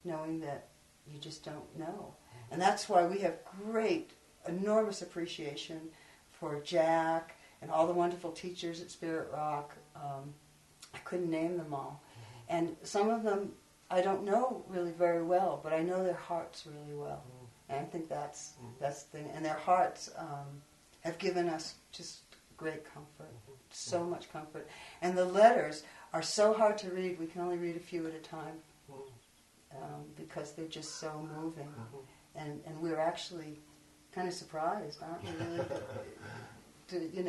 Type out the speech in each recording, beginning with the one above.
knowing that you just don't know. And that's why we have great, enormous appreciation for Jack and all the wonderful teachers at Spirit Rock. I couldn't name them all. And some of them I don't know really very well, but I know their hearts really well. And I think that's the thing. And their hearts have given us just great comfort, so much comfort. And the letters are so hard to read, we can only read a few at a time because they're just so moving. And we're actually kind of surprised, aren't we, really?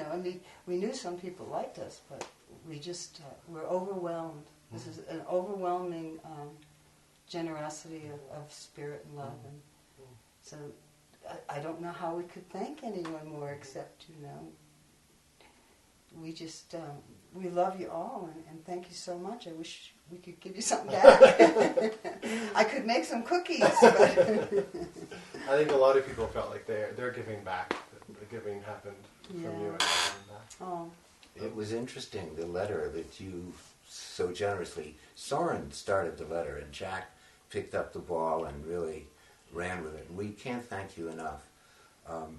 I mean, we knew some people liked us, but we just, we're overwhelmed. This is an overwhelming generosity of spirit and love. And so I don't know how we could thank anyone more except, we just, we love you all and thank you so much. I wish we could give you something back. I could make some cookies. But I think a lot of people felt like they're giving back. The giving happened from you and giving back. Oh. It was interesting, the letter that you so generously, Soren started the letter and Jack picked up the ball and really ran with it. And we can't thank you enough.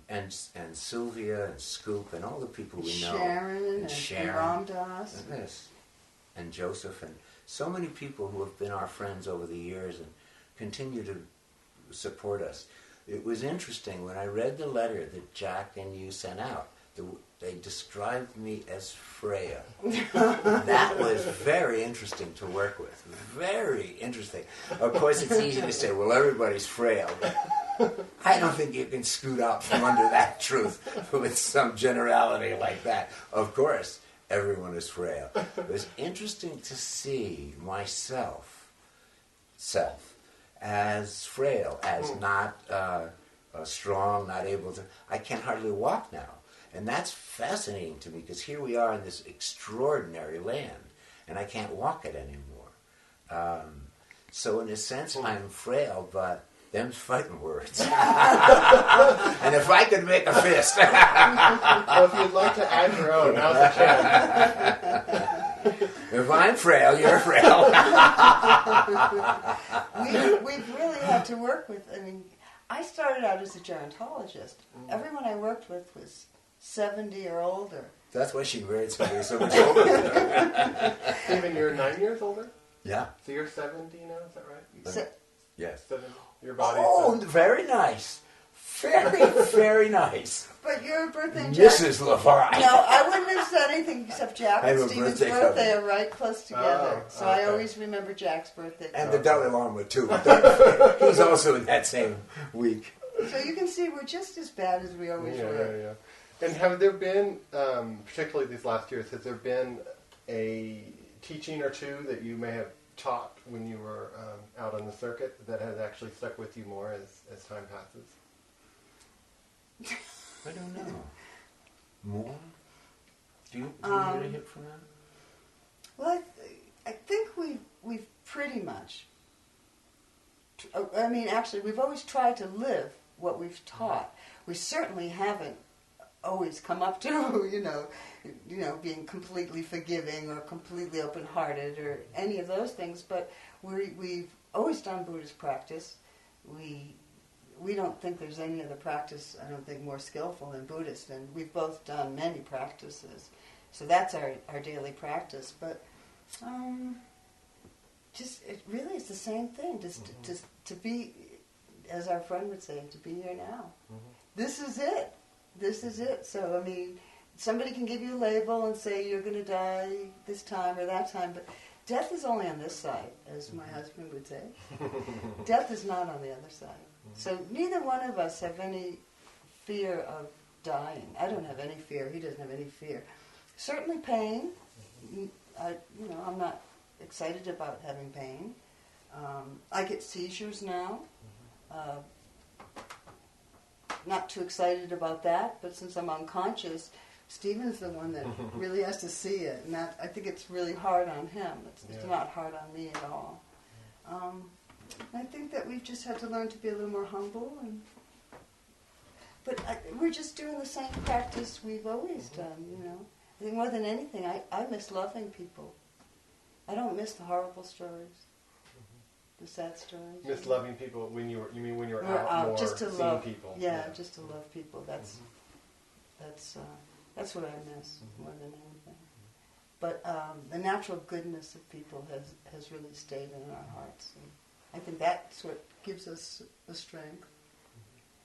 And Sylvia and Scoop and all the people we know. And Ramdas. Yes. And Joseph and so many people who have been our friends over the years and continue to support us. It was interesting when I read the letter that Jack and you sent out. They described me as Freya. That was very interesting to work with. Very interesting. Of course, it's easy to say, well, everybody's frail. But I don't think you can scoot out from under that truth with some generality like that. Of course, everyone is frail. It was interesting to see myself, as frail, as not strong, not able to... I can hardly walk now. And that's fascinating to me, because here we are in this extraordinary land, and I can't walk it anymore. So in a sense, I'm frail, but them's fighting words. And if I could make a fist... Well, if you'd like to add your own, now's the chance. If I'm frail, you're frail. We've really had to work with... I mean, I started out as a gerontologist. Everyone I worked with was 70 or older. That's why she married somebody so much older than her. Stephen, you're 9 years older? Yeah. So you're 70 now, is that right? Yes. 70. Your body's... Oh, very nice. Very, very nice. But your birthday and Jack's... Mrs. Levine. No, I wouldn't have said anything except Jack I have and a Stephen's birthday birthday coming. are right close together. Oh, so I always remember Jack's birthday. And the Dalai Lama, too. He's also in that same week. So you can see we're just as bad as we always were. Yeah. And have there been, particularly these last years, has there been a teaching or two that you may have taught when you were out on the circuit that has actually stuck with you more as time passes? I don't know. More? Do you get a hit from that? Well, I think we've pretty much... I mean, actually, we've always tried to live what we've taught. We certainly haven't always come up to, being completely forgiving or completely open-hearted or any of those things, but we've always done Buddhist practice. We don't think there's any other practice, I don't think, more skillful than Buddhist, and we've both done many practices. So that's our daily practice, but it really is the same thing, just to be, as our friend would say, to be here now. This is it. This is it. So, I mean, somebody can give you a label and say you're going to die this time or that time, but death is only on this side, as my husband would say. Death is not on the other side. So neither one of us have any fear of dying. I don't have any fear. He doesn't have any fear. Certainly pain. I'm not excited about having pain. I get seizures now. Not too excited about that, but since I'm unconscious, Stephen's the one that really has to see it, and that I think it's really hard on him. It's not hard on me at all. I think that we've just had to learn to be a little more humble, but we're just doing the same practice we've always done. I think more than anything, I miss loving people. I don't miss the horrible stories. The sad stories. Miss loving people when you mean when you were We're out more just to seeing love people? Yeah, just to love people. That's what I miss more than anything. But the natural goodness of people has really stayed in our hearts. And I think that's what gives us the strength.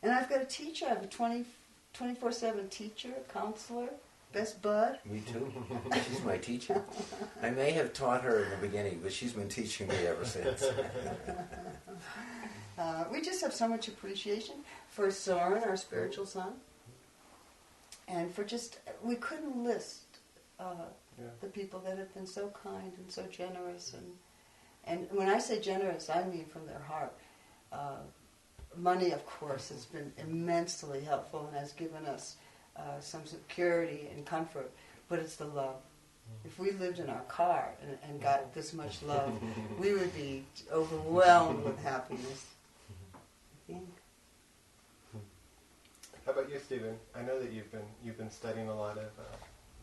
And I've got a teacher. I have a 24/7 teacher, counselor, best bud. Me too. She's my teacher. I may have taught her in the beginning, but she's been teaching me ever since. We just have so much appreciation for Soren, our spiritual son, and for we couldn't list the people that have been so kind and so generous. And when I say generous, I mean from their heart. Money, of course, has been immensely helpful and has given us some security and comfort, but it's the love. If we lived in our car and got this much love, we would be overwhelmed with happiness. I think. How about you, Stephen? I know that you've been studying a lot of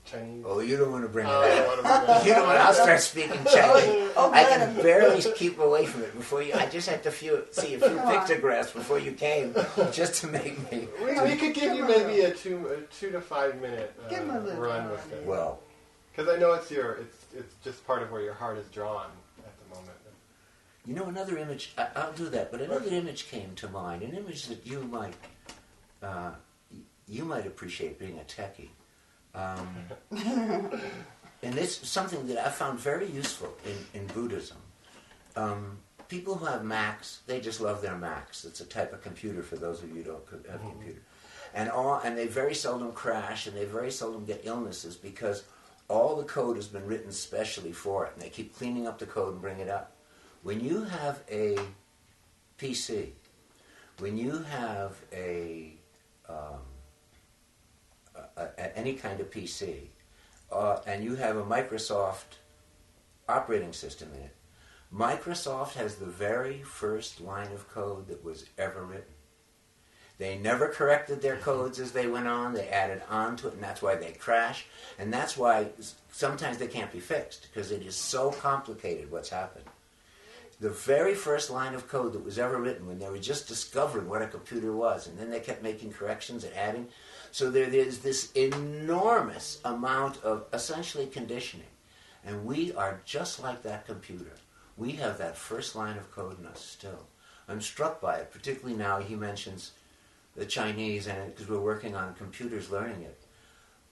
Chinese. Oh, you don't want to bring it I don't wanna bring up. You don't want. I'll start speaking Chinese. Oh, I can barely keep away from it before you. I just had to see a few pictographs before you came, just to make me. We could give you maybe a 2 to 5 minute run with it. Well, because I know it's just part of where your heart is drawn at the moment. you know, another image. I'll do that, but another image came to mind. An image that you might appreciate, being a techie. And it's something that I found very useful in Buddhism. People who have Macs, they just love their Macs. It's a type of computer for those of you who don't have a computer. And they very seldom crash, and they very seldom get illnesses because all the code has been written specially for it, and they keep cleaning up the code and bring it up. When you have a PC, when you have any kind of PC, and you have a Microsoft operating system in it, Microsoft has the very first line of code that was ever written. They never corrected their codes as they went on. They added on to it, and that's why they crash. And that's why sometimes they can't be fixed, because it is so complicated what's happened. The very first line of code that was ever written, when they were just discovering what a computer was, and then they kept making corrections and adding. So there is this enormous amount of essentially conditioning. And we are just like that computer. We have that first line of code in us still. I'm struck by it, particularly now he mentions the Chinese, and because we're working on computers learning it.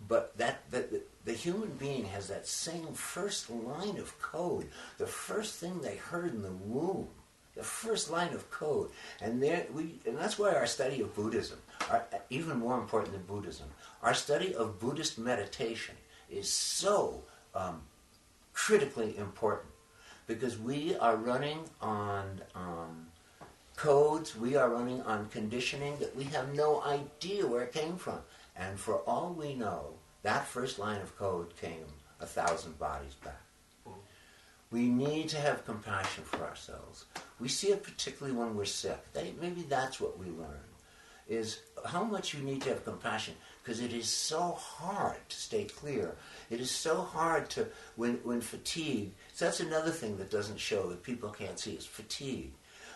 But the human being has that same first line of code, the first thing they heard in the womb, the first line of code. And that's why our study of Buddhism, even more important than Buddhism, our study of Buddhist meditation is so critically important, because we are running on codes, we are running on conditioning that we have no idea where it came from. And for all we know, that first line of code came 1,000 bodies back. We need to have compassion for ourselves. We see it particularly when we're sick. Maybe that's what we learn, is how much you need to have compassion, because it is so hard to stay clear. It is so hard to, when fatigue, so that's another thing that doesn't show, that people can't see, is fatigue.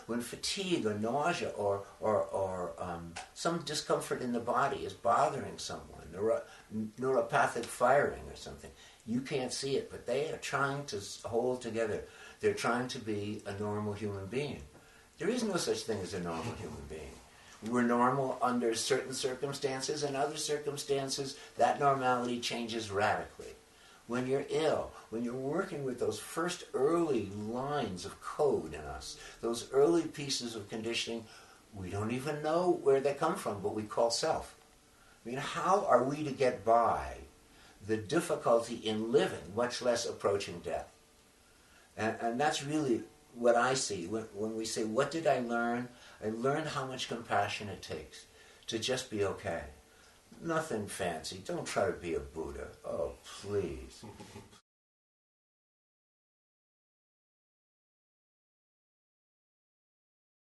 When fatigue or nausea or some discomfort in the body is bothering someone, neuropathic firing or something, you can't see it, but they are trying to hold together. They're trying to be a normal human being. There is no such thing as a normal human being. We're normal under certain circumstances, and other circumstances, that normality changes radically. When you're ill, when you're working with those first early lines of code in us, those early pieces of conditioning, we don't even know where they come from, but we call self. I mean, how are we to get by the difficulty in living, much less approaching death? And that's really what I see. When we say, what did I learn? I learned how much compassion it takes to just be okay. Nothing fancy. Don't try to be a Buddha. Oh, please.